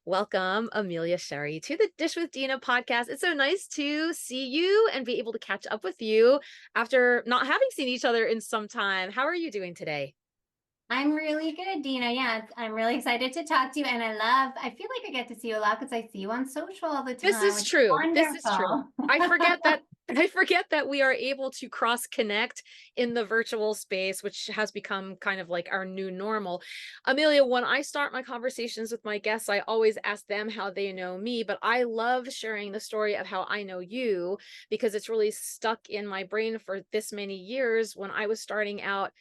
Welcome, Amelia Sherry, to the Dish with Dina podcast. It's so nice to see you and be able to catch up with you after not having seen each other in some time. How are you doing today? I'm really good, Dina. Yeah, I'm really excited to talk to you. And I feel like I get to see you a lot because I see you on social all the This time, is which is true. This is true. wonderful. I forget that I forget that we are able to cross connect in the virtual space, which has become kind of like our new normal. Amelia, when I start my conversations with my guests, I always ask them how they know me, but I love sharing the story of how I know you because it's really stuck in my brain for this many years when I was starting out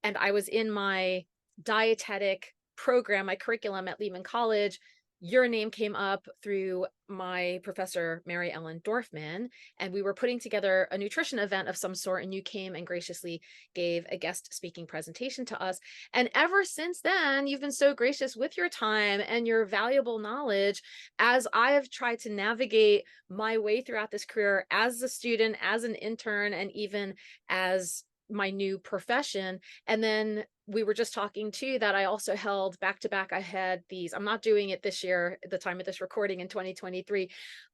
and I was in my dietetic program, my curriculum at Lehman College. Your name came up through my professor, Mary Ellen Dorfman, and we were putting together a nutrition event of some sort, and you came and graciously gave a guest speaking presentation to us. And ever since then, you've been so gracious with your time and your valuable knowledge as I have tried to navigate my way throughout this career as a student, as an intern, and even as my new profession. And then we were just talking too that I also held back to back. I had these, I'm not doing it this year at the time of this recording in 2023,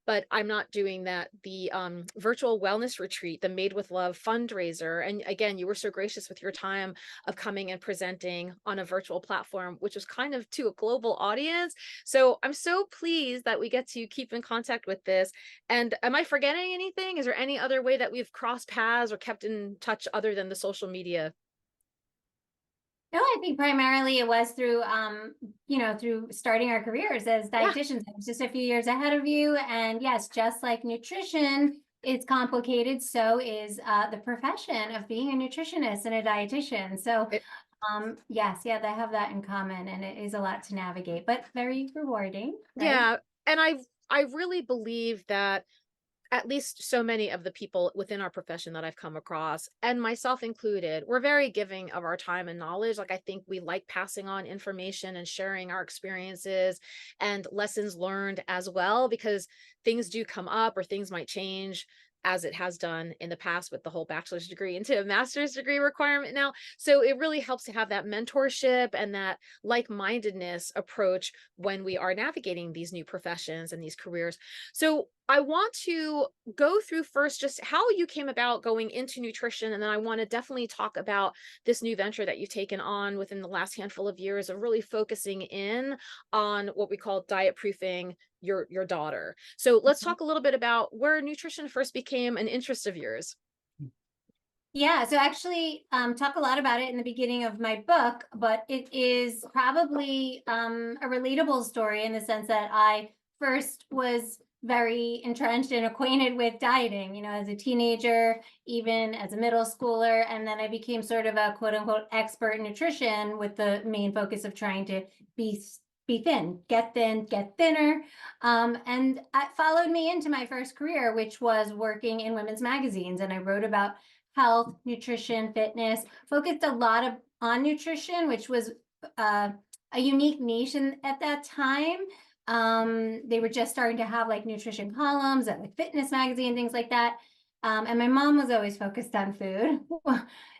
but I'm not doing that. The virtual wellness retreat, the Made with Love fundraiser. And again, you were so gracious with your time of coming and presenting on a virtual platform, which was kind of to a global audience. So I'm so pleased that we get to keep in contact with this. And am I forgetting anything? Is there any other way that we've crossed paths or kept in touch other than the social media? No, I think primarily it was through, through starting our careers as Yeah. dietitians. I was just a few years ahead of you. And yes, just like nutrition is complicated, so is the profession of being a nutritionist and a dietitian. So, It, yes, yeah, they have that in common, and it is a lot to navigate, but very rewarding, right? yeah. And I really believe that at least so many of the people within our profession that I've come across, and myself included, we're very giving of our time and knowledge. Like, I think we like passing on information and sharing our experiences and lessons learned as well, because things do come up or things might change as it has done in the past with the whole bachelor's degree into a master's degree requirement now. So it really helps to have that mentorship and that like-mindedness approach when we are navigating these new professions and these careers. So I want to go through first just how you came about going into nutrition, and then I want to definitely talk about this new venture that you've taken on within the last handful of years of really focusing in on what we call diet proofing your daughter. So let's talk a little bit about where nutrition first became an interest of yours. Yeah, so actually, talk a lot about it in the beginning of my book, but it is probably a relatable story in the sense that I first was very entrenched and acquainted with dieting, as a teenager, even as a middle schooler, and then I became sort of a quote unquote expert in nutrition with the main focus of trying to be be thin, get thinner. And it followed me into my first career, which was working in women's magazines, and I wrote about health, nutrition, fitness, focused a lot on nutrition, which was uh, a unique niche at that time. They were just starting to have like nutrition columns at like fitness magazine, things like that. And my mom was always focused on food.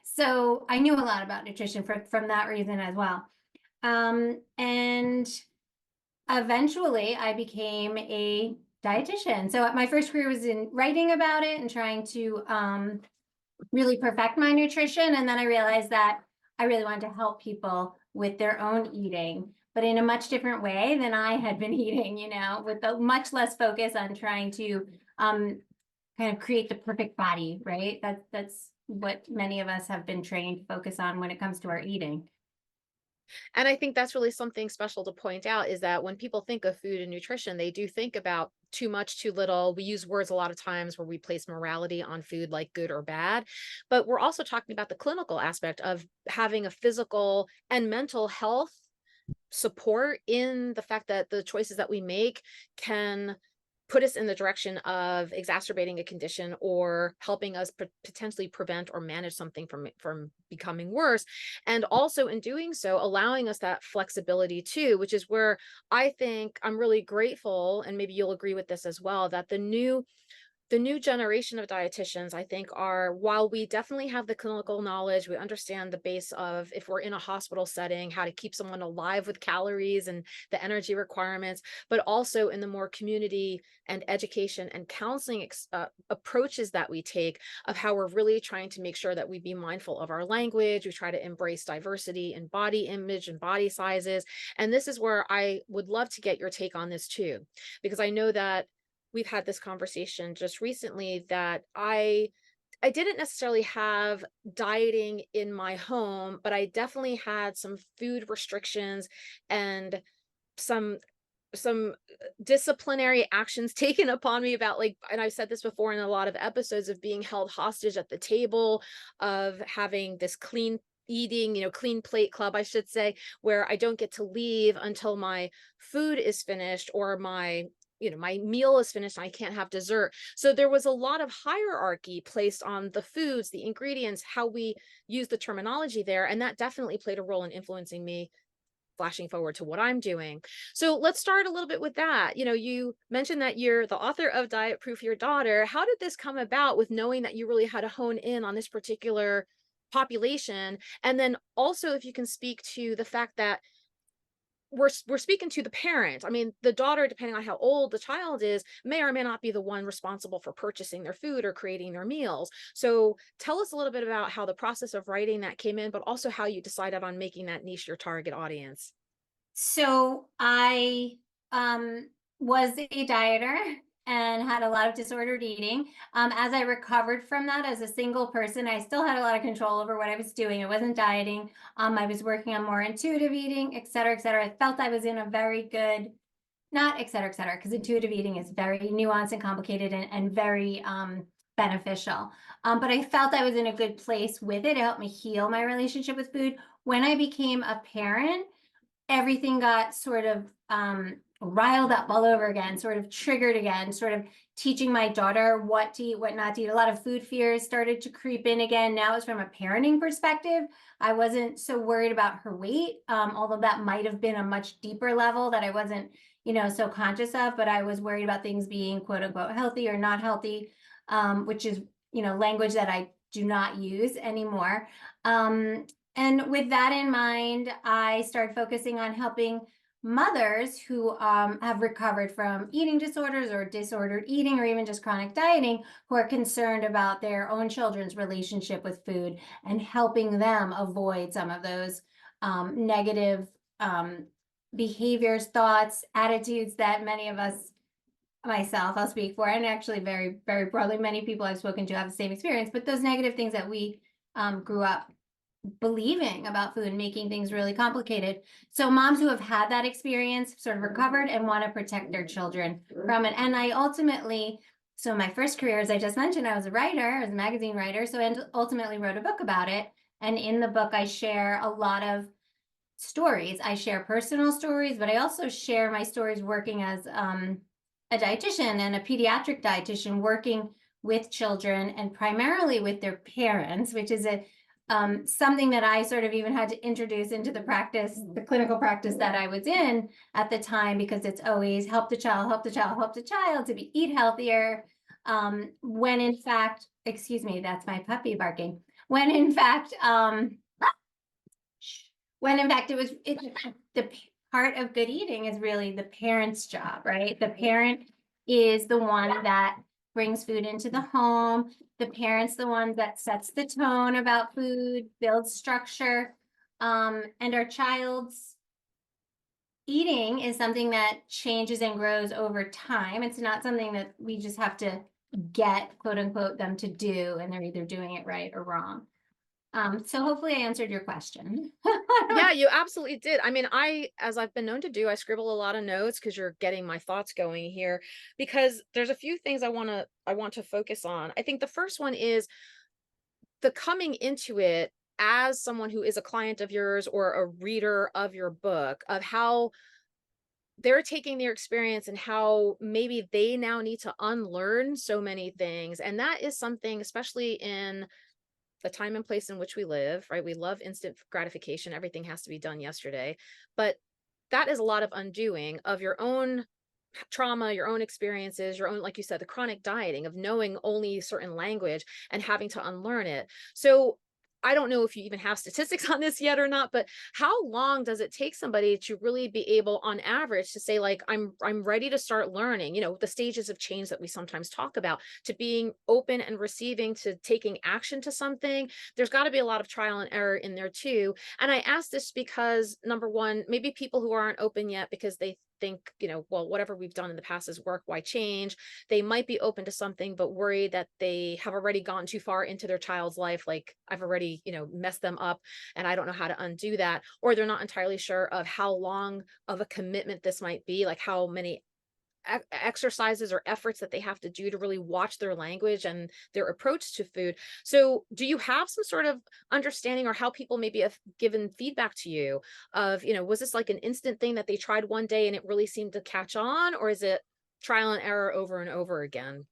So I knew a lot about nutrition from that reason as well. And eventually I became a dietitian. So my first career was in writing about it and trying to really perfect my nutrition. And then I realized that I really wanted to help people with their own eating, but in a much different way than I had been eating, with a much less focus on trying to kind of create the perfect body, right? That's what many of us have been trained to focus on when it comes to our eating. And I think that's really something special to point out is that when people think of food and nutrition, they do think about too much, too little. We use words a lot of times where we place morality on food like good or bad, but we're also talking about the clinical aspect of having a physical and mental health support in the fact that the choices that we make can put us in the direction of exacerbating a condition or helping us potentially prevent or manage something from becoming worse, and also in doing so allowing us that flexibility too, which is where I think I'm really grateful, and maybe you'll agree with this as well, that the new the new generation of dietitians, I think, are, while we definitely have the clinical knowledge, we understand the base of, if we're in a hospital setting, how to keep someone alive with calories and the energy requirements, but also in the more community and education and counseling approaches that we take, of how we're really trying to make sure that we be mindful of our language. We try to embrace diversity in body image and body sizes. And this is where I would love to get your take on this too, because I know that we've had this conversation just recently, that I didn't necessarily have dieting in my home, but I definitely had some food restrictions and some disciplinary actions taken upon me about, like, and I've said this before in a lot of episodes, of being held hostage at the table, of having this clean eating, clean plate club, I should say, where I don't get to leave until my food is finished, or my meal is finished and I can't have dessert. So there was a lot of hierarchy placed on the foods, the ingredients, how we use the terminology there. And that definitely played a role in influencing me, flashing forward to what I'm doing. So let's start a little bit with that. You mentioned that you're the author of Diet Proof Your Daughter. How did this come about, with knowing that you really had to hone in on this particular population? And then also, if you can speak to the fact that we're speaking to the parent. I mean, the daughter, depending on how old the child is, may or may not be the one responsible for purchasing their food or creating their meals. So tell us a little bit about how the process of writing that came in, but also how you decided on making that niche your target audience. So I was a dieter and had a lot of disordered eating. As I recovered from that as a single person, I still had a lot of control over what I was doing. I wasn't dieting. I was working on more intuitive eating, et cetera, et cetera. I felt I was in a very good, not et cetera, because intuitive eating is very nuanced and complicated and very beneficial. But I felt I was in a good place with it. It helped me heal my relationship with food. When I became a parent, everything got sort of riled up all over again, sort of triggered again, sort of teaching my daughter what to eat, what not to eat. A lot of food fears started to creep in again. Now it's from a parenting perspective. I wasn't so worried about her weight, although that might have been a much deeper level that I wasn't, so conscious of, but I was worried about things being quote unquote healthy or not healthy, which is, language that I do not use anymore. And with that in mind, I started focusing on helping mothers who have recovered from eating disorders or disordered eating or even just chronic dieting, who are concerned about their own children's relationship with food, and helping them avoid some of those negative behaviors, thoughts, attitudes that many of us, myself, I'll speak for, and actually very, very broadly, many people I've spoken to have the same experience, but those negative things that we grew up believing about food and making things really complicated. So moms who have had that experience sort of recovered and want to protect their children from it. And I ultimately, so my first career, as I just mentioned, I was a writer, I was a magazine writer, so I ultimately wrote a book about it. And in the book, I share a lot of stories. I share personal stories, but I also share my stories working as a dietitian and a pediatric dietitian, working with children and primarily with their parents, which is something that I sort of even had to introduce into the practice, the clinical practice that I was in at the time, because it's always help the child, help the child, help the child to eat healthier. When in fact, excuse me, that's my puppy barking. When in fact, the part of good eating is really the parent's job, right? The parent is the one that brings food into the home. The parent's the one that sets the tone about food, builds structure, and our child's eating is something that changes and grows over time. It's not something that we just have to get, quote unquote, them to do, and they're either doing it right or wrong. So hopefully I answered your question. Yeah, you absolutely did. I mean, as I've been known to do, I scribble a lot of notes because you're getting my thoughts going here, because there's a few things I want to focus on. I think the first one is the coming into it as someone who is a client of yours or a reader of your book, of how they're taking their experience and how maybe they now need to unlearn so many things. And that is something, especially in the time and place in which we live, right? We love instant gratification. Everything has to be done yesterday. But that is a lot of undoing of your own trauma, your own experiences, your own, like you said, the chronic dieting of knowing only certain language and having to unlearn it. So I don't know if you even have statistics on this yet or not, but how long does it take somebody to really be able, on average, to say, like, I'm ready to start learning, the stages of change that we sometimes talk about, to being open and receiving, to taking action to something? There's got to be a lot of trial and error in there too. And I ask this because, number one, maybe people who aren't open yet because they think, well, whatever we've done in the past is work, why change? They might be open to something, but worried that they have already gone too far into their child's life. Like, I've already, messed them up and I don't know how to undo that. Or they're not entirely sure of how long of a commitment this might be, like how many exercises or efforts that they have to do to really watch their language and their approach to food. So do you have some sort of understanding, or how people maybe have given feedback to you of, was this like an instant thing that they tried one day and it really seemed to catch on, or is it trial and error over and over again?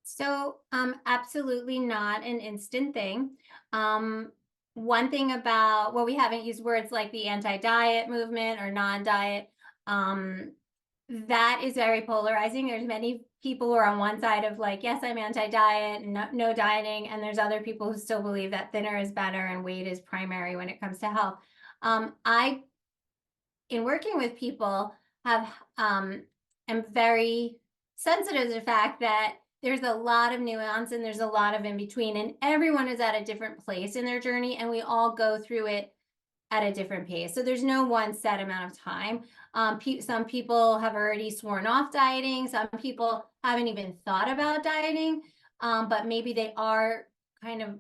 So, absolutely not an instant thing. One thing about, well, we haven't used words like the anti-diet movement or non-diet. Um, that is very polarizing. There's many people who are on one side of like, yes, I'm anti-diet and no dieting. And there's other people who still believe that thinner is better and weight is primary when it comes to health. I, in working with people, have am very sensitive to the fact that there's a lot of nuance and there's a lot of in between, and everyone is at a different place in their journey, and we all go through it at a different pace. So there's no one set amount of time. Some people have already sworn off dieting. Some people haven't even thought about dieting, but maybe they are kind of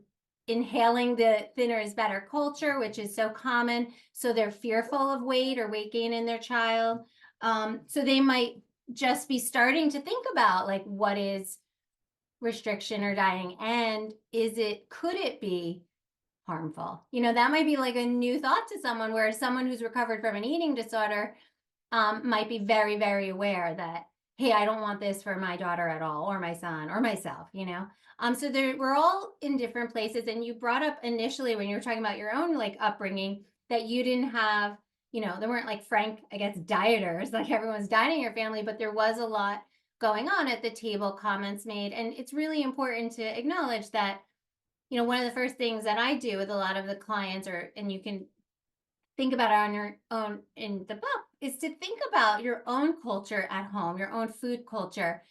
inhaling the thinner is better culture, which is so common. So they're fearful of weight or weight gain in their child. So they might just be starting to think about, like, what is restriction or dieting, and could it be harmful? That might be like a new thought to someone, where someone who's recovered from an eating disorder might be very, very aware that, hey, I don't want this for my daughter at all, or my son, or myself. So we're all in different places. And you brought up initially, when you were talking about your own like upbringing, that you didn't have, there weren't like frank, I guess, dieters, like everyone's dieting in your family, but there was a lot going on at the table, comments made. And it's really important to acknowledge that, one of the first things that I do with a lot of the clients, and you can think about it on your own in the book, is to think about your own culture at home, your own food culture.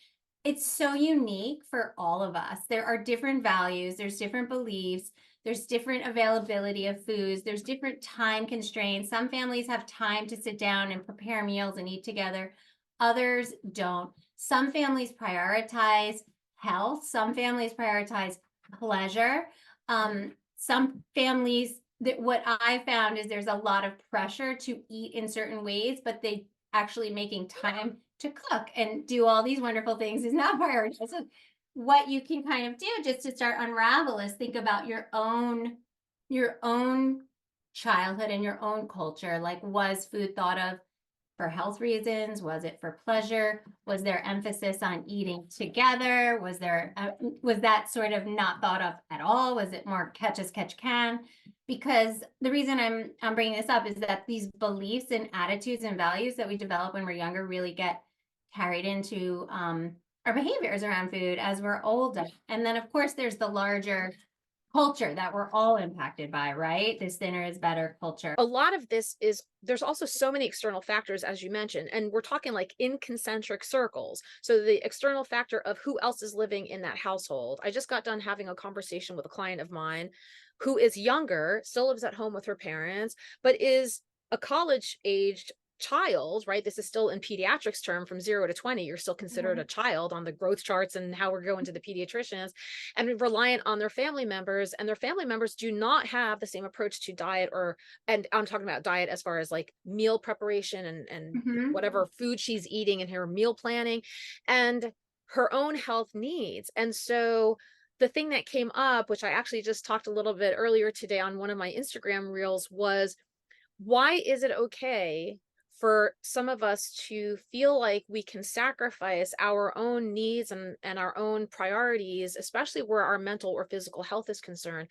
It's so unique for all of us. There are different values, there's different beliefs, there's different availability of foods, there's different time constraints. Some families have time to sit down and prepare meals and eat together. Others don't. Some families prioritize health. Some families prioritize pleasure. Some families, that what I found is there's a lot of pressure to eat in certain ways, but they actually making time to cook and do all these wonderful things is not priority. So what you can kind of do just to start unravel is think about your own childhood and your own culture. Like, was food thought of for health reasons? Was it for pleasure? Was there emphasis on eating together? Was that sort of not thought of at all? Was it more catch as catch can? Because the reason I'm bringing this up is that these beliefs and attitudes and values that we develop when we're younger really get carried into our behaviors around food as we're older. And then, of course, there's the larger culture that we're all impacted by, right? This thinner is better culture. A lot of this is, there's also so many external factors, as you mentioned, and we're talking like in concentric circles. So the external factor of who else is living in that household. I just got done having a conversation with a client of mine who is younger, still lives at home with her parents, but is a college aged child, right? This is still in pediatrics term, from 0 to 20, you're still considered a child on the growth charts and how we're going to the pediatricians, and reliant on their family members. And their family members do not have the same approach to diet, and I'm talking about diet as far as like meal preparation and whatever food she's eating in her meal planning and her own health needs. And so the thing that came up, which I actually just talked a little bit earlier today on one of my Instagram reels, was, why is it okay for some of us to feel like we can sacrifice our own needs and our own priorities, especially where our mental or physical health is concerned,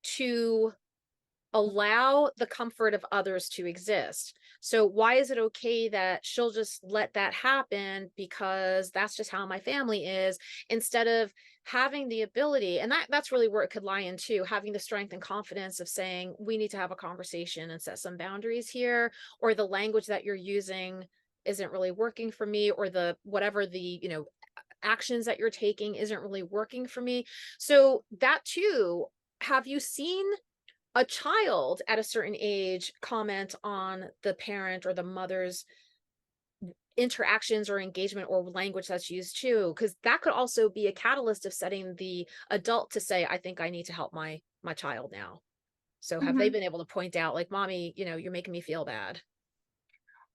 to allow the comfort of others to exist? So why is it okay that she'll just let that happen because that's just how my family is, instead of having the ability, and that's really where it could lie into having the strength and confidence of saying, we need to have a conversation and set some boundaries here, or the language that you're using isn't really working for me, or the whatever the, actions that you're taking isn't really working for me. So that too, have you seen a child at a certain age comment on the parent or the mother's interactions or engagement or language that's used too? Because that could also be a catalyst of setting the adult to say, I think I need to help my child now. So have they Mhm. been able to point out, like, mommy, you're making me feel bad?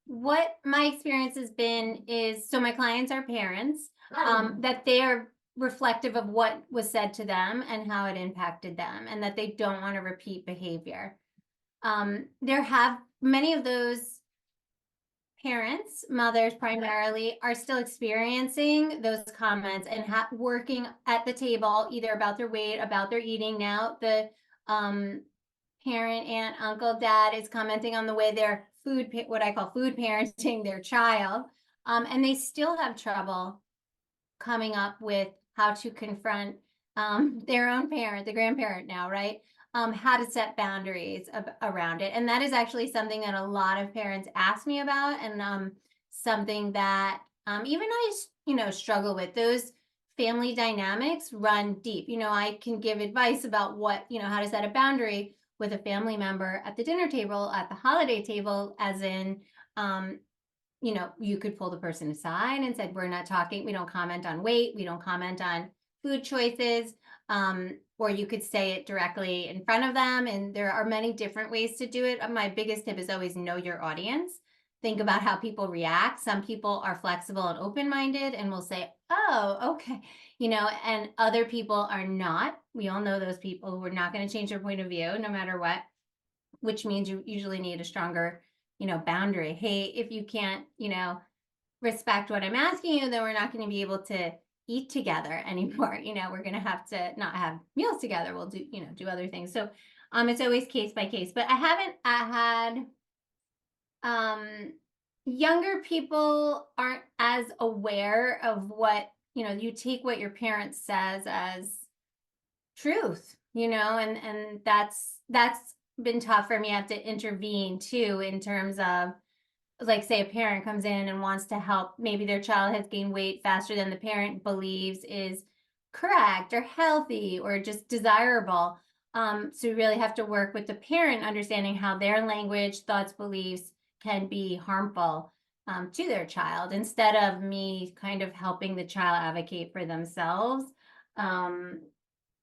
What my experience has been is, so my clients are parents, that they are reflective of what was said to them and how it impacted them, and that they don't want to repeat behavior. There have many of those parents, mothers primarily, are still experiencing those comments and working at the table, either about their weight, about their eating. Now the um, parent, aunt, uncle, dad is commenting on the way they're what I call food parenting their child. And they still have trouble coming up with how to confront their own parent, the grandparent now, right? How to set boundaries around it. And that is actually something that a lot of parents ask me about, and something that even I struggle with. Those family dynamics run deep. I can give advice about how to set a boundary with a family member at the dinner table, at the holiday table, as in, you could pull the person aside and said, we're not talking, we don't comment on weight, we don't comment on food choices. Or you could say it directly in front of them. And there are many different ways to do it. My biggest tip is always know your audience. Think about how people react. Some people are flexible and open-minded and will say, oh, okay. And other people are not. We all know those people who are not going to change their point of view no matter what, which means you usually need a stronger boundary. Hey, if you can't respect what I'm asking you, then we're not going to be able to eat together anymore. We're going to have to not have meals together. We'll do other things. So it's always case by case. But I had younger people aren't as aware of what, you take what your parent says as truth, and that's been tough for me. I have to intervene too, in terms of, like, say a parent comes in and wants to help, maybe their child has gained weight faster than the parent believes is correct or healthy or just desirable. So we really have to work with the parent, understanding how their language, thoughts, beliefs can be harmful to their child, instead of me kind of helping the child advocate for themselves. um,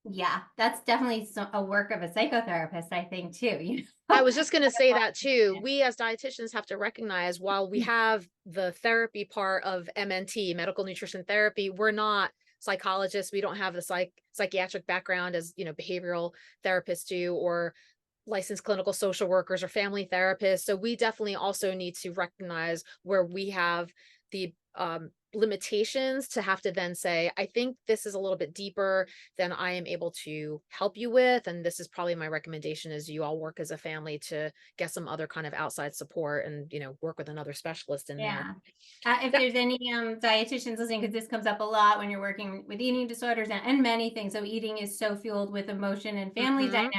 yeah, that's definitely a work of a psychotherapist, I think, too. I was just going to say that too. We as dietitians have to recognize, while we have the therapy part of MNT, medical nutrition therapy, we're not psychologists. We don't have the psychiatric background as, behavioral therapists do, or licensed clinical social workers or family therapists. So we definitely also need to recognize where we have the limitations to have to then say, I think this is a little bit deeper than I am able to help you with. And this is probably my recommendation, is you all work as a family to get some other kind of outside support and, work with another specialist in there. Yeah. If That, there's any dietitians listening, because this comes up a lot when you're working with eating disorders and many things. So eating is so fueled with emotion and family Mhm. dynamics.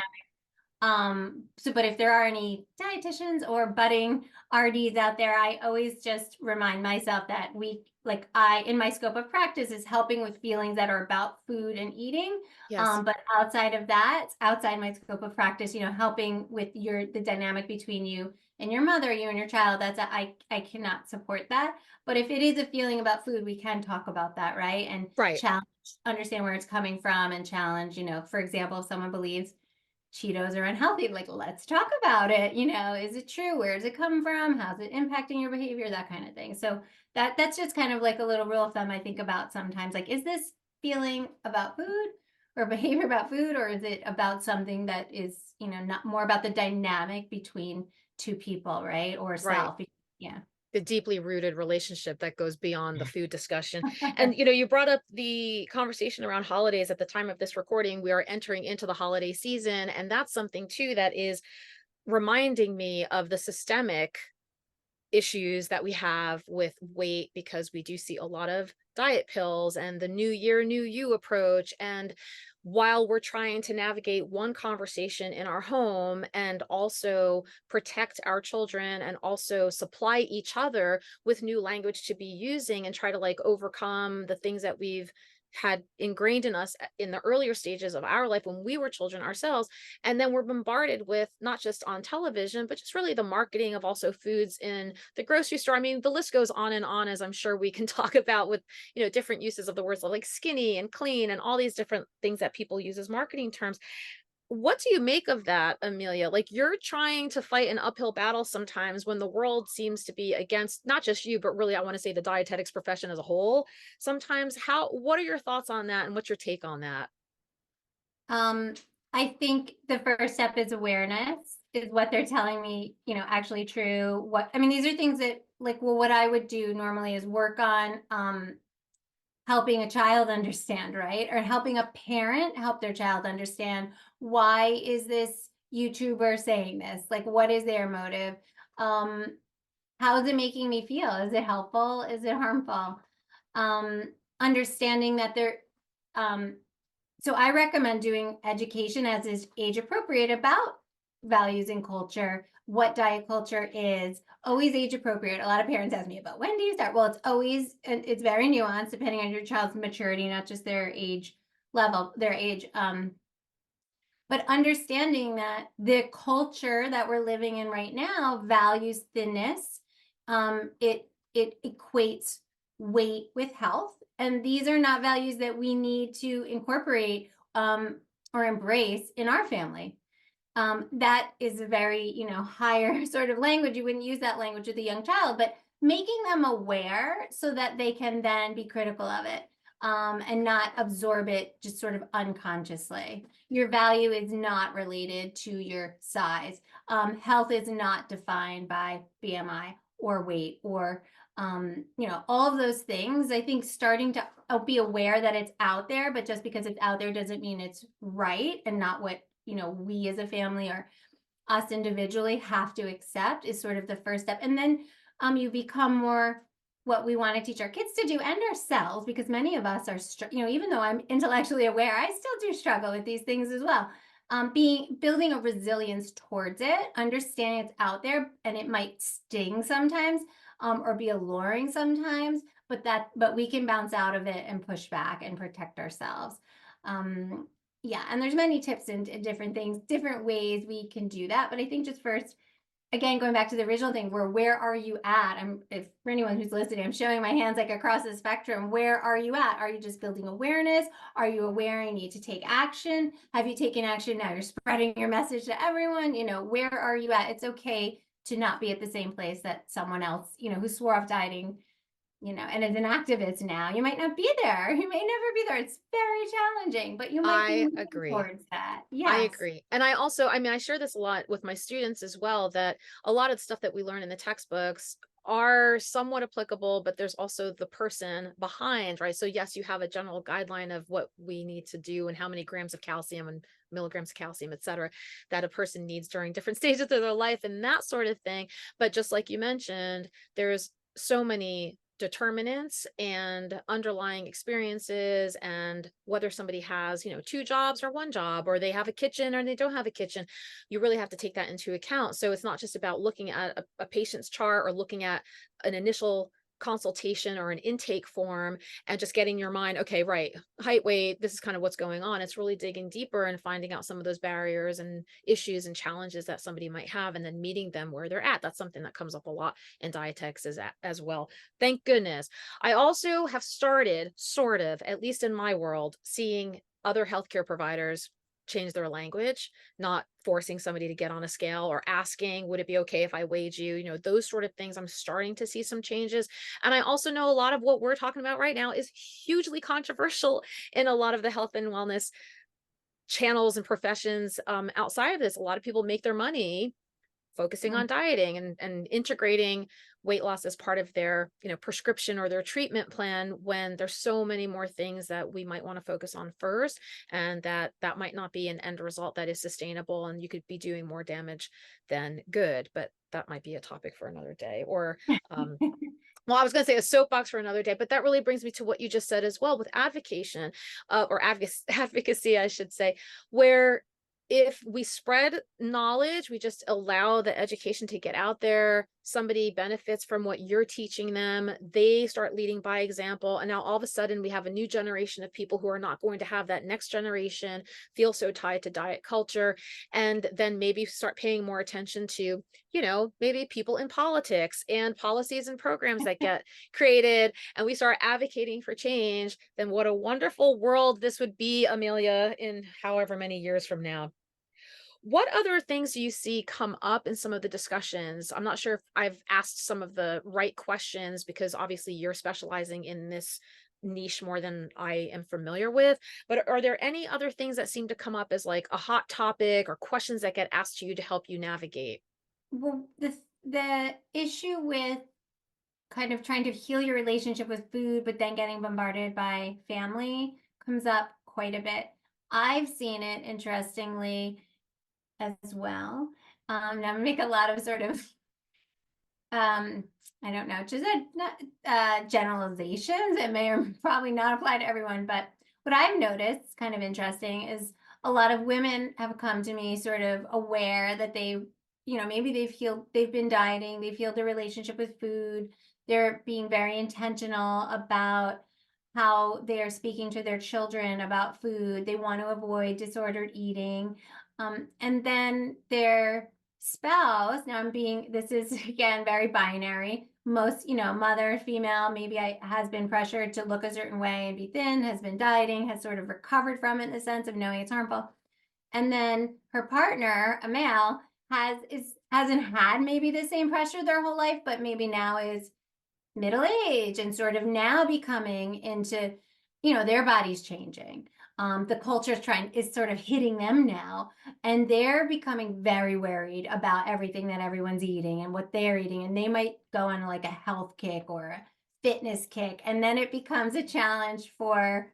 But if there are any dietitians or budding RDs out there, I always just remind myself that in my scope of practice is helping with feelings that are about food and eating. Yes. But outside of that, outside my scope of practice, helping with the dynamic between you and your mother, you and your child, I cannot support that. But if it is a feeling about food, we can talk about that, right? And Right. challenge, understand where it's coming from, and challenge, for example, if someone believes Cheetos are unhealthy, like, let's talk about it. Is it true? Where does it come from? How's it impacting your behavior? That kind of thing. So that's just kind of like a little rule of thumb I think about sometimes. Like, is this feeling about food or behavior about food, or is it about something that is, not more about the dynamic between two people, right? Or Right. self. Yeah. The deeply rooted relationship that goes beyond the food discussion. And you brought up the conversation around holidays. At the time of this recording, we are entering into the holiday season, and that's something too that is reminding me of the systemic issues that we have with weight, because we do see a lot of diet pills and the new year, new you approach. And while we're trying to navigate one conversation in our home and also protect our children and also supply each other with new language to be using and try to like overcome the things that we've had ingrained in us in the earlier stages of our life when we were children ourselves, and then we're bombarded with not just on television but just really the marketing of also foods in the grocery store. I mean, the list goes on and on, as I'm sure we can talk about, with different uses of the words like skinny and clean and all these different things that people use as marketing terms. What do you make of that, Amelia? Like, you're trying to fight an uphill battle sometimes when the world seems to be against not just you, but really, I want to say the dietetics profession as a whole. Sometimes, what are your thoughts on that, and what's your take on that? Um, I think the first step is awareness. Is what they're telling me, actually true? I mean, these are things that, like, well, what I would do normally is work on helping a child understand, right? Or helping a parent help their child understand, why is this YouTuber saying this? Like, what is their motive? Um, how is it making me feel? Is it helpful? Is it harmful? Understanding that um, so I recommend doing education as is age appropriate about values and culture, what diet culture is, always age appropriate. A lot of parents ask me about, when do you start? Well, it's very nuanced depending on your child's maturity, not just their age level, their age. But understanding that the culture that we're living in right now values thinness. It equates weight with health, and these are not values that we need to incorporate or embrace in our family. That is a very, higher sort of language. You wouldn't use that language with a young child, but making them aware so that they can then be critical of it, and not absorb it just sort of unconsciously. Your value is not related to your size. Health is not defined by BMI or weight or all of those things. I think starting to be aware that it's out there, but just because it's out there doesn't mean it's right, and not what we as a family or us individually have to accept, is sort of the first step. And then you become more what we want to teach our kids to do, and ourselves, because many of us are, even though I'm intellectually aware, I still do struggle with these things as well. Building a resilience towards it, understanding it's out there and it might sting sometimes, or be alluring sometimes, but we can bounce out of it and push back and protect ourselves. Yeah, and there's many tips and different things, different ways we can do that. But I think just first, again, going back to the original thing, where are you at? If for anyone who's listening, I'm showing my hands like across the spectrum. Where are you at? Are you just building awareness? Are you aware you need to take action? Have you taken action? Now you're spreading your message to everyone. Where are you at? It's okay to not be at the same place that someone else, who swore off dieting, and as an activist now, you might not be there. You may never be there. It's very challenging, but you might be I moving agree. towards that. I Yes. agree. And I also, I mean, I share this a lot with my students as well, that a lot of the stuff that we learn in the textbooks are somewhat applicable, but there's also the person behind, right? So yes, you have a general guideline of what we need to do and how many grams of calcium and milligrams of calcium, et cetera, that a person needs during different stages of their life and that sort of thing. But just like you mentioned, there's so many determinants and underlying experiences, and whether somebody has two jobs or one job, or they have a kitchen or they don't have a kitchen, you really have to take that into account. So it's not just about looking at a patient's chart or looking at an initial consultation or an intake form and just getting your mind, okay, right, height, weight, this is kind of what's going on. It's really digging deeper and finding out some of those barriers and issues and challenges that somebody might have, and then meeting them where they're at. That's something that comes up a lot in dietetics as well. Thank goodness. I also have started, sort of, at least in my world, seeing other healthcare providers change their language, not forcing somebody to get on a scale or asking, would it be okay if I weighed you? Those sort of things. I'm starting to see some changes. And I also know a lot of what we're talking about right now is hugely controversial in a lot of the health and wellness channels and professions outside of this. A lot of people make their money focusing on dieting and integrating weight loss as part of their, prescription or their treatment plan, when there's so many more things that we might want to focus on first, and that might not be an end result that is sustainable, and you could be doing more damage than good. But that might be a topic for another day, or well, I was going to say a soapbox for another day, but that really brings me to what you just said as well with advocation, or advocacy, I should say, where if we spread knowledge, we just allow the education to get out there, somebody benefits from what you're teaching them, they start leading by example. And now all of a sudden we have a new generation of people who are not going to have that next generation feel so tied to diet culture. And then maybe start paying more attention to, maybe people in politics and policies and programs that get created, and we start advocating for change, then what a wonderful world this would be, Amelia, in however many years from now. What other things do you see come up in some of the discussions? I'm not sure if I've asked some of the right questions, because obviously you're specializing in this niche more than I am familiar with, but are there any other things that seem to come up as like a hot topic, or questions that get asked to you to help you navigate? Well, the issue with kind of trying to heal your relationship with food, but then getting bombarded by family comes up quite a bit. I've seen it, interestingly, as well. Now I make a lot of sort of I don't know, just generalizations. It may or probably not apply to everyone, but what I've noticed, kind of interesting, is a lot of women have come to me sort of aware that maybe they've been dieting, they've healed their relationship with food, they're being very intentional about how they are speaking to their children about food. They want to avoid disordered eating. And then their spouse, this is again very binary. Most, mother, female, maybe has been pressured to look a certain way and be thin, has been dieting, has sort of recovered from it in the sense of knowing it's harmful. And then her partner, a male, hasn't had maybe the same pressure their whole life, but maybe now is middle age and sort of now becoming into, their body's changing. The culture is sort of hitting them now, and they're becoming very worried about everything that everyone's eating and what they're eating. And they might go on like a health kick or a fitness kick. And then it becomes a challenge for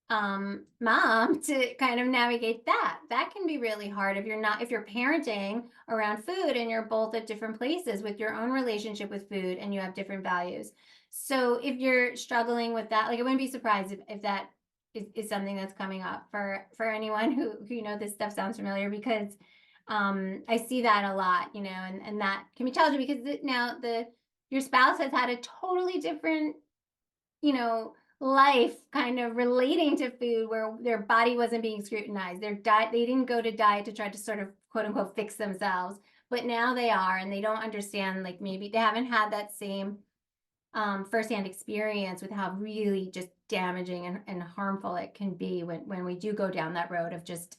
mom to kind of navigate that can be really hard if you're parenting around food and you're both at different places with your own relationship with food and you have different values. So if you're struggling with that, like, I wouldn't be surprised if that is something that's coming up for anyone who this stuff sounds familiar, because I see that a lot, and that can be challenging because now your spouse has had a totally different life kind of relating to food, where their body wasn't being scrutinized. Their diet, they didn't go to diet to try to sort of quote unquote fix themselves, but now they are, and they don't understand, like, maybe they haven't had that same firsthand experience with how really just damaging and harmful it can be when we do go down that road of just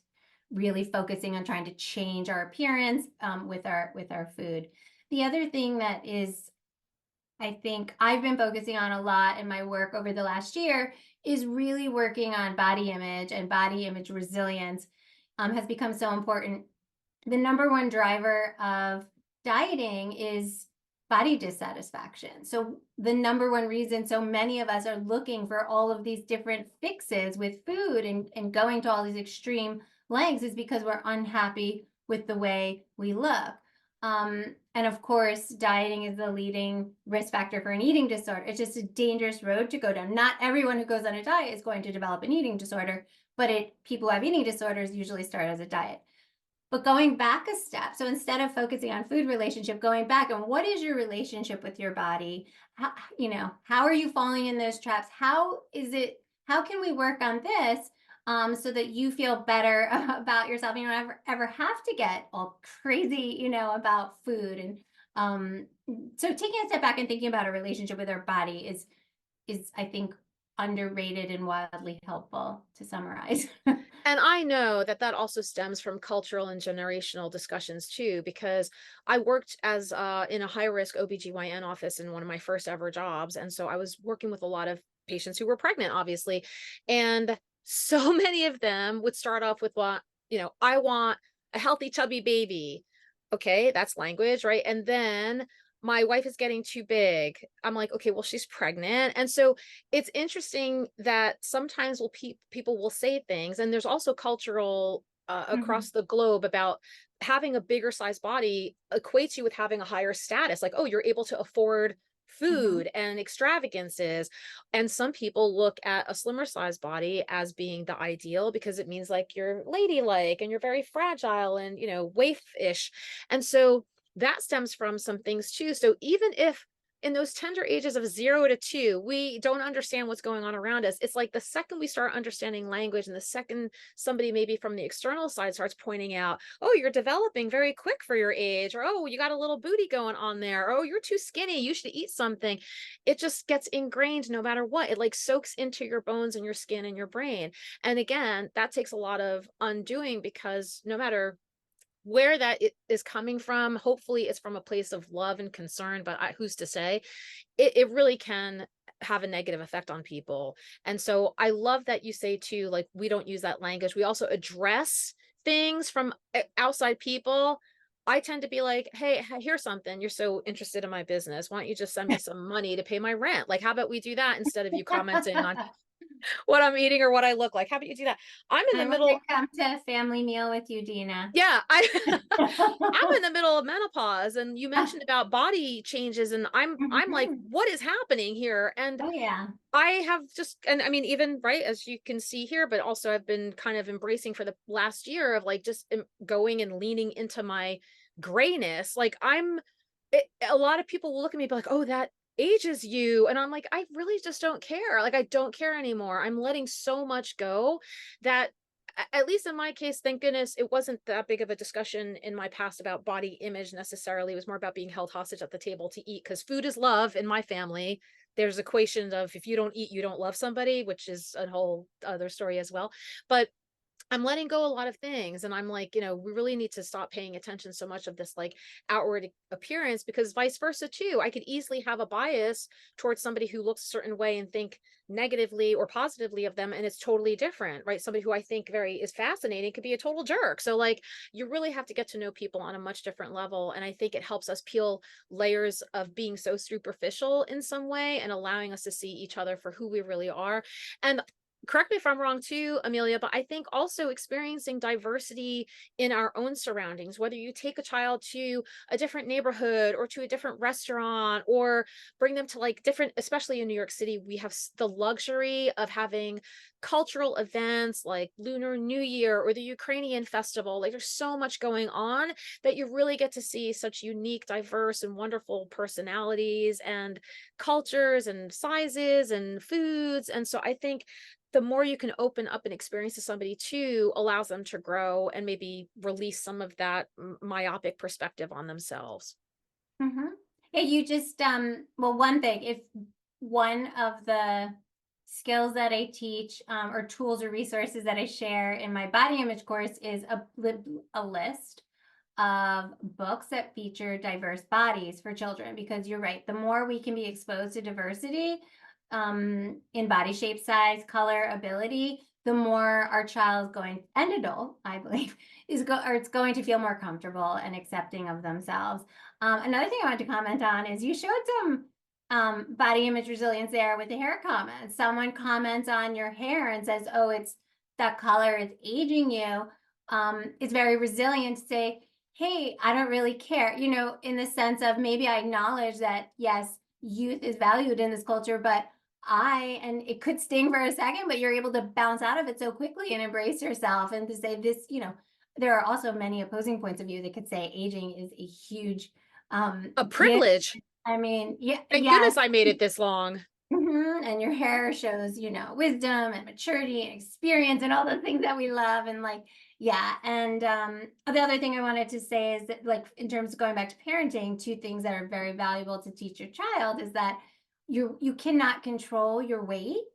really focusing on trying to change our appearance with our food. The other thing that is, I think I've been focusing on a lot in my work over the last year, is really working on body image, and body image resilience has become so important. The number one driver of dieting is body dissatisfaction. So the number one reason so many of us are looking for all of these different fixes with food and going to all these extreme lengths is because we're unhappy with the way we look. And of course, dieting is the leading risk factor for an eating disorder. It's just a dangerous road to go down. Not everyone who goes on a diet is going to develop an eating disorder, but people who have eating disorders usually start as a diet. But going back a step, so instead of focusing on food relationship, going back and what is your relationship with your body? How are you falling in those traps? How can we work on this so that you feel better about yourself? You don't ever have to get all crazy, about food. And so taking a step back and thinking about a relationship with our body is I think underrated and wildly helpful, to summarize. And I know that that also stems from cultural and generational discussions too, because I worked as in a high risk OBGYN office in one of my first ever jobs. And so I was working with a lot of patients who were pregnant, obviously. And so many of them would start off with what, I want a healthy, chubby baby. Okay, that's language, right? And then my wife is getting too big. I'm like, okay, well, she's pregnant. And so it's interesting that sometimes people will say things, and there's also cultural Mhm. across the globe about having a bigger size body equates you with having a higher status. Like, oh, you're able to afford Mhm. food and extravagances. And some people look at a slimmer size body as being the ideal because it means like you're ladylike and you're very fragile and, waif-ish. And so that stems from some things too. So even if in those tender ages of 0 to 2, we don't understand what's going on around us, it's like the second we start understanding language and the second somebody maybe from the external side starts pointing out, oh, you're developing very quick for your age, or oh, you got a little booty going on there, or, oh, you're too skinny, you should eat something. It just gets ingrained no matter what. It like soaks into your bones and your skin and your brain. And again, that takes a lot of undoing because no matter where that it is coming from, hopefully it's from a place of love and concern, but who's to say? It really can have a negative effect on people. And so I love that you say too, like, we don't use that language. We also address things from outside people. I tend to be like, hey, here's something. You're so interested in my business. Why don't you just send me some money to pay my rent? Like, how about we do that instead of you commenting on what I'm eating or what I look like? How about you do that? I'm in the I want to middle. come to a family meal with you, Dina. Yeah, I'm in the middle of menopause, and you mentioned about body changes, and I'm like, Mhm. what is happening here? And Oh yeah. I have just, and I mean, even right as you can see here, but also I've been kind of embracing for the last year of like just going and leaning into my grayness. Like a lot of people will look at me and be like, oh, that ages you. And I'm like, I really just don't care. Like, I don't care anymore. I'm letting so much go that at least in my case, thank goodness it wasn't that big of a discussion in my past about body image necessarily. It was more about being held hostage at the table to eat because food is love in my family. There's equations of if you don't eat, you don't love somebody, which is a whole other story as well. But I'm letting go a lot of things. And I'm like, we really need to stop paying attention so much of this like outward appearance because vice versa too. I could easily have a bias towards somebody who looks a certain way and think negatively or positively of them. And it's totally different, right? Somebody who I think very is fascinating could be a total jerk. So like you really have to get to know people on a much different level. And I think it helps us peel layers of being so superficial in some way and allowing us to see each other for who we really are. And correct me if I'm wrong too, Amelia, but I think also experiencing diversity in our own surroundings, whether you take a child to a different neighborhood or to a different restaurant or bring them to like different, especially in New York City, we have the luxury of having cultural events like Lunar New Year or the Ukrainian festival. Like there's so much going on that you really get to see such unique, diverse, and wonderful personalities and cultures and sizes and foods. And so I think the more you can open up an experience to somebody too allows them to grow and maybe release some of that myopic perspective on themselves. Mhm. Yeah, you just well, one thing, if one of the skills that I teach or tools or resources that I share in my body image course is a list of books that feature diverse bodies for children because you're right, the more we can be exposed to diversity in body shape, size, color, ability, the more our child is going, and adult, I believe, it's going to feel more comfortable and accepting of themselves. Another thing I wanted to comment on is you showed some body image resilience there with the hair comments. Someone comments on your hair and says, oh, it's that color, it's aging you. It's very resilient to say, hey, I don't really care, in the sense of maybe I acknowledge that, yes, youth is valued in this culture, but and it could sting for a second, but you're able to bounce out of it so quickly and embrace yourself and to say this, there are also many opposing points of view that could say aging is a huge A gift. privilege. I mean, yeah, Thank yes. goodness I made it this long. And your hair shows, wisdom and maturity and experience and all the things that we love. And like, yeah. And the other thing I wanted to say is that, like, in terms of going back to parenting, two things that are very valuable to teach your child is that you cannot control your weight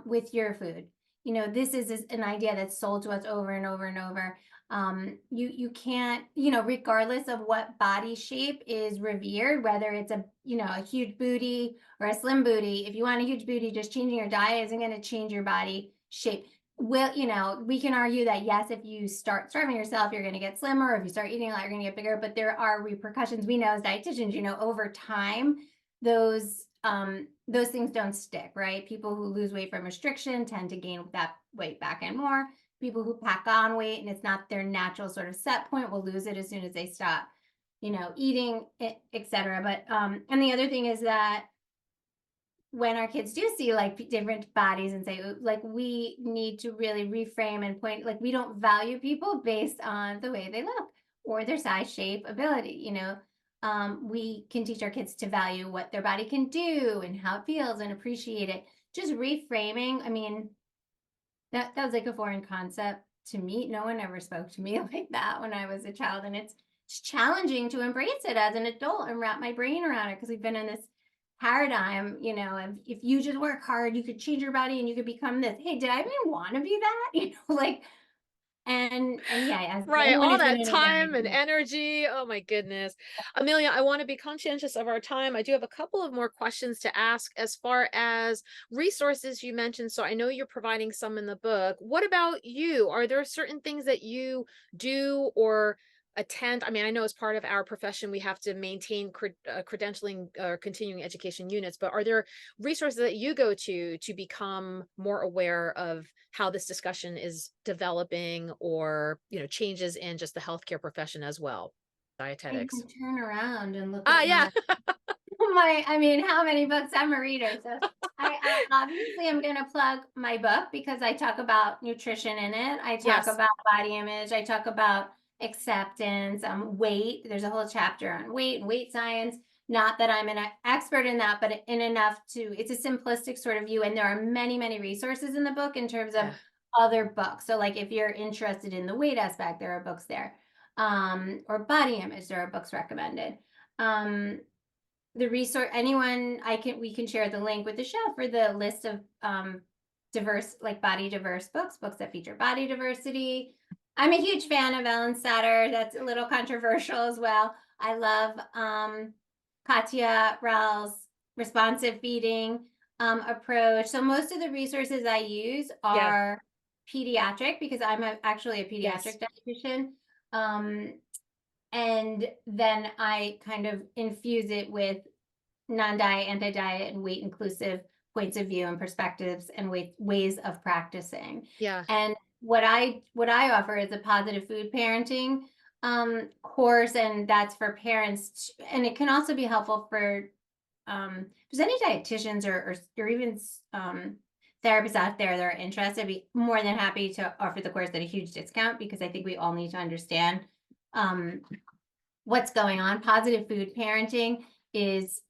with your food. This is an idea that's sold to us over and over and over. You can't, regardless of what body shape is revered, whether it's a huge booty or a slim booty. If you want a huge booty, just changing your diet isn't going to change your body shape. will, we can argue that yes, if you start starving yourself, you're going to get slimmer. If you start eating a lot, you're going to get bigger. But there are repercussions. We know as dietitians, over time, those things don't stick, right? People who lose weight from restriction tend to gain that weight back and more. People who pack on weight and it's not their natural sort of set point will lose it as soon as they stop, eating, etc. But and the other thing is that when our kids do see like different bodies and say like we need to really reframe and point, like we don't value people based on the way they look or their size, shape, ability. We can teach our kids to value what their body can do and how it feels and appreciate it. Just reframing. I mean, that was like a foreign concept to me. No one ever spoke to me like that when I was a child, and it's challenging to embrace it as an adult and wrap my brain around it because we've been in this paradigm, if you just work hard, you could change your body and you could become this. Hey, did I even want to be that? Like, and yeah, as Right, anyone all who's been that in a time and diet. energy. Oh my goodness. Amelia, I want to be conscientious of our time. I do have a couple of more questions to ask as far as resources you mentioned. So I know you're providing some in the book. What about you? Are there certain things that you do or attend? I mean, I know as part of our profession, we have to maintain credentialing or continuing education units, but are there resources that you go to become more aware of how this discussion is developing or, changes in just the healthcare profession as well? I Dietetics. can turn around and look Ah, at yeah. I mean, how many books? I'm a reader. So I obviously am going to plug my book because I talk about nutrition in it. I talk Yes. about body image. I talk about acceptance, weight. There's a whole chapter on weight and weight science. Not that I'm an expert in that, but in enough it's a simplistic sort of view. And there are many, many resources in the book in terms of Yeah. other books. So like if you're interested in the weight aspect, there are books there. Or body image, there are books recommended. The resource, we can share the link with the show for the list of diverse, like body diverse books that feature body diversity. I'm a huge fan of Ellyn Satter. That's a little controversial as well. I love Katya Ral's responsive feeding approach. So most of the resources I use Yeah. are pediatric because I'm actually a Yes. pediatric dietitian. And then I kind of infuse it with non-diet, anti-diet, and weight inclusive points of view and perspectives and ways of practicing. Yeah. And what I offer is a positive food parenting course, and that's for parents. And it can also be helpful for if there's any dietitians or even therapists out there that are interested. I'd be more than happy to offer the course at a huge discount because I think we all need to understand what's going on. Positive food parenting is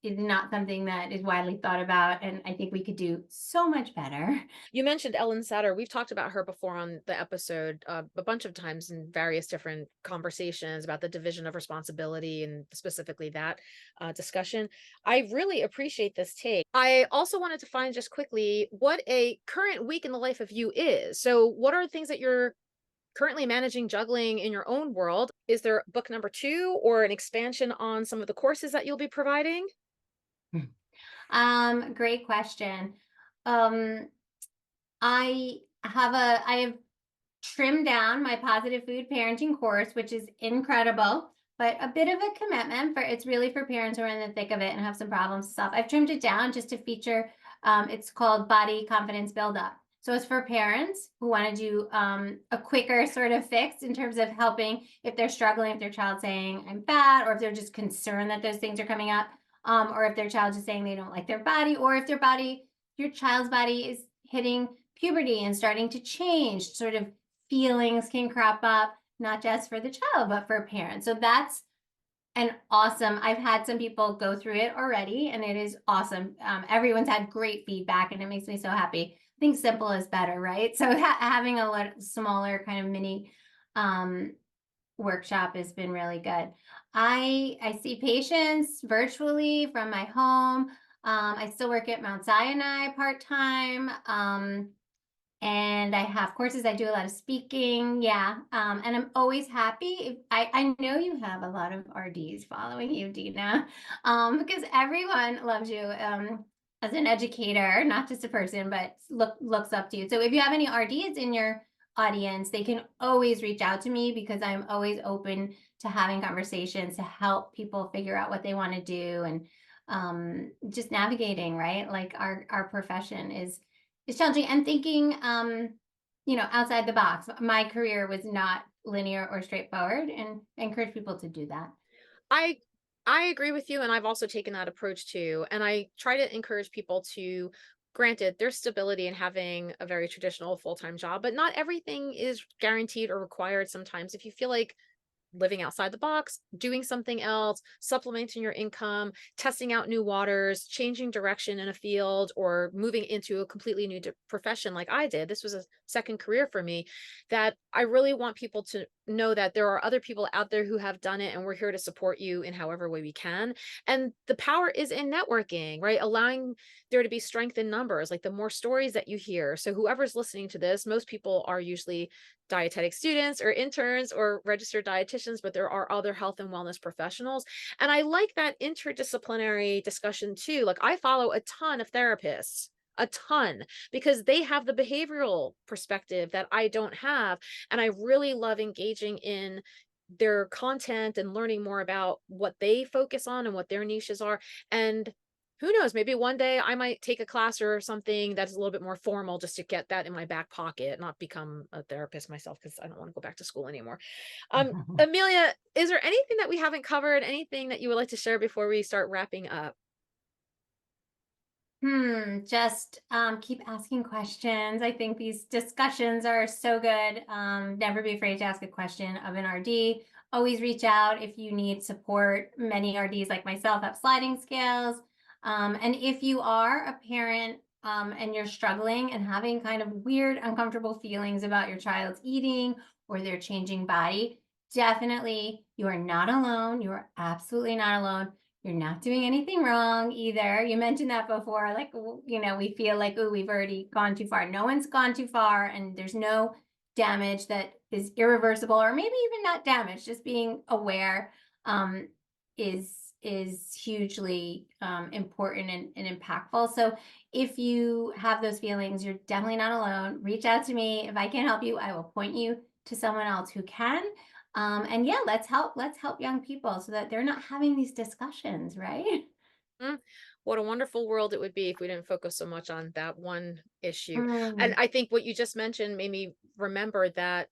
not something that is widely thought about, and I think we could do so much better. You mentioned Ellyn Satter. We've talked about her before on the episode a bunch of times in various different conversations about the division of responsibility and specifically that discussion. I really appreciate this take. I also wanted to find just quickly what a current week in the life of you is. So what are things that you're currently managing, juggling in your own world? Is there book number 2 or an expansion on some of the courses that you'll be providing? Great question. Um, I have trimmed down my positive food parenting course, which is incredible, but a bit of a commitment it's really for parents who are in the thick of it and have some problems to solve. I've trimmed it down just to feature, it's called Body Confidence Build Up. So it's for parents who want to do a quicker sort of fix in terms of helping if they're struggling, if their child's saying I'm fat, or if they're just concerned that those things are coming up, or if their child is saying they don't like their body, or if your child's body is hitting puberty and starting to change, sort of feelings can crop up, not just for the child, but for parents. So that's I've had some people go through it already, and it is awesome. Everyone's had great feedback, and it makes me so happy. I think simple is better, right? So having a smaller kind of mini workshop has been really good. I see patients virtually from my home. I still work at Mount Sinai part-time. And I have courses. I do a lot of speaking. Yeah. And I'm always happy. I know you have a lot of RDs following you, Dina, because everyone loves you. as an educator, not just a person, but looks up to you. So if you have any RDs in your audience, they can always reach out to me because I'm always open to having conversations to help people figure out what they want to do, and just navigating, right? Like our profession is challenging, and thinking outside the box. My career was not linear or straightforward, and I encourage people to do that. I I agree with you, and I've also taken that approach too. And I try to encourage people to, granted, there's stability in having a very traditional full-time job, but not everything is guaranteed or required sometimes. If you feel like living outside the box, doing something else, supplementing your income, testing out new waters, changing direction in a field, or moving into a completely new profession like I did. This was a second career for me, that I really want people to know that there are other people out there who have done it, and we're here to support you in however way we can. And the power is in networking, right? Allowing there to be strength in numbers, like the more stories that you hear. So whoever's listening to this, most people are usually dietetic students or interns or registered dietitians, but there are other health and wellness professionals. And I like that interdisciplinary discussion too. Like I follow a ton of therapists, a ton, because they have the behavioral perspective that I don't have. And I really love engaging in their content and learning more about what they focus on and what their niches are. And who knows, maybe one day I might take a class or something that's a little bit more formal just to get that in my back pocket, not become a therapist myself because I don't want to go back to school anymore. Amelia, is there anything that we haven't covered? Anything that you would like to share before we start wrapping up? Just keep asking questions. I think these discussions are so good. Never be afraid to ask a question of an RD. Always reach out if you need support. Many RDs like myself have sliding scales. And if you are a parent and you're struggling and having kind of weird, uncomfortable feelings about your child's eating or their changing body, definitely you are not alone. You are absolutely not alone. You're not doing anything wrong either. You mentioned that before, like, we feel like, oh, we've already gone too far. No one's gone too far, and there's no damage that is irreversible, or maybe even not damage. Just being aware um, is hugely important and impactful. So if you have those feelings, you're definitely not alone. Reach out to me. If I can help you, I will point you to someone else who can. And yeah, let's help young people so that they're not having these discussions, right? Mm, what a wonderful world it would be if we didn't focus so much on that one issue. And Mm. I think what you just mentioned made me remember that,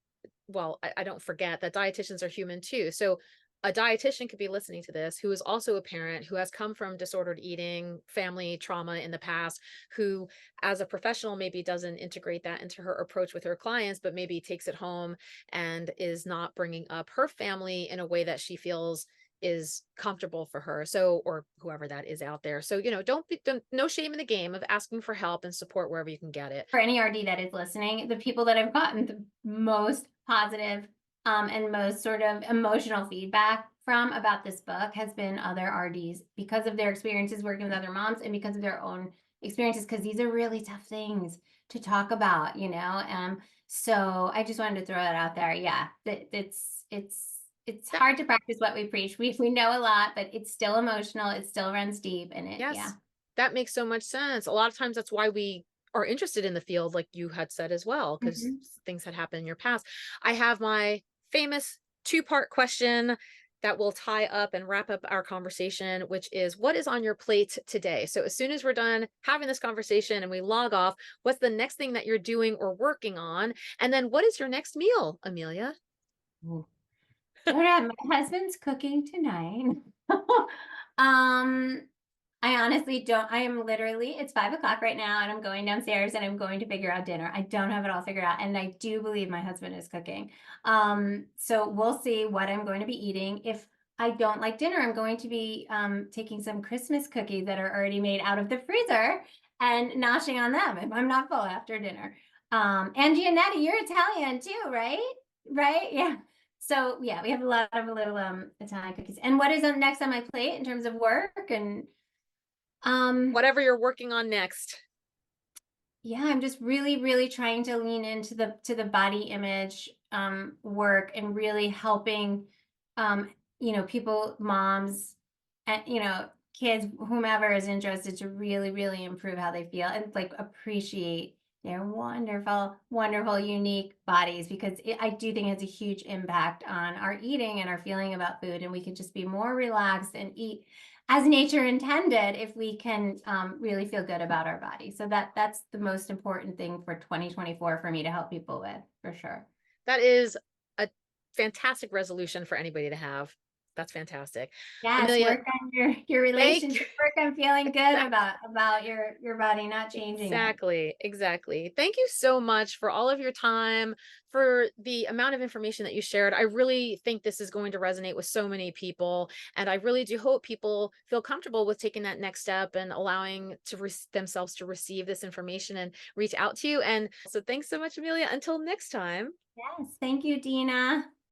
well, I don't forget that dietitians are human too. So a dietitian could be listening to this who is also a parent who has come from disordered eating, family trauma in the past, who, as a professional, maybe doesn't integrate that into her approach with her clients, but maybe takes it home and is not bringing up her family in a way that she feels is comfortable for her. So, or whoever that is out there. So, don't, no shame in the game of asking for help and support wherever you can get it. For any RD that is listening, the people that have gotten the most positive and most sort of emotional feedback from about this book has been other RDs because of their experiences working with other moms and because of their own experiences, because these are really tough things to talk about. So I just wanted to throw that out there. Yeah, it's That, hard to practice what we preach. We know a lot, but it's still emotional. It still runs deep, and yeah. yes, that makes so much sense. A lot of times that's why we are interested in the field, like you had said as well, because Mhm. things had happened in your past. I have my famous two-part question that will tie up and wrap up our conversation, which is, what is on your plate today? So as soon as we're done having this conversation and we log off, what's the next thing that you're doing or working on? And then what is your next meal, Amelia? Yeah, my husband's cooking tonight. Um, I honestly don't. I am literally, it's 5 o'clock right now, and I'm going downstairs and I'm going to figure out dinner. I don't have it all figured out, and I do believe my husband is cooking. So we'll see what I'm going to be eating. If I don't like dinner, I'm going to be taking some Christmas cookies that are already made out of the freezer and noshing on them if I'm not full after dinner. And Giannetti, you're Italian too, right? Right? Yeah. So yeah, we have a lot of little Italian cookies. And what is next on my plate in terms of work and um Whatever you're working on next. yeah, I'm just really, really trying to lean into the body image work and really helping people, moms, and kids, whomever is interested, to really, really improve how they feel and like appreciate their wonderful, wonderful, unique bodies, because I do think it's a huge impact on our eating and our feeling about food. And we could just be more relaxed and eat as nature intended if we can really feel good about our body. So that's the most important thing for 2024 for me to help people with, for sure. That is a fantastic resolution for anybody to have. That's fantastic. Yes, Amelia, work on your thank relationship, work on feeling good exactly. about your body not changing it. Exactly, exactly. Thank you so much for all of your time, for the amount of information that you shared. I really think this is going to resonate with so many people, and I really do hope people feel comfortable with taking that next step and allowing themselves to receive this information and reach out to you. And so thanks so much, Amelia. Until next time. Yes, thank you, Dina.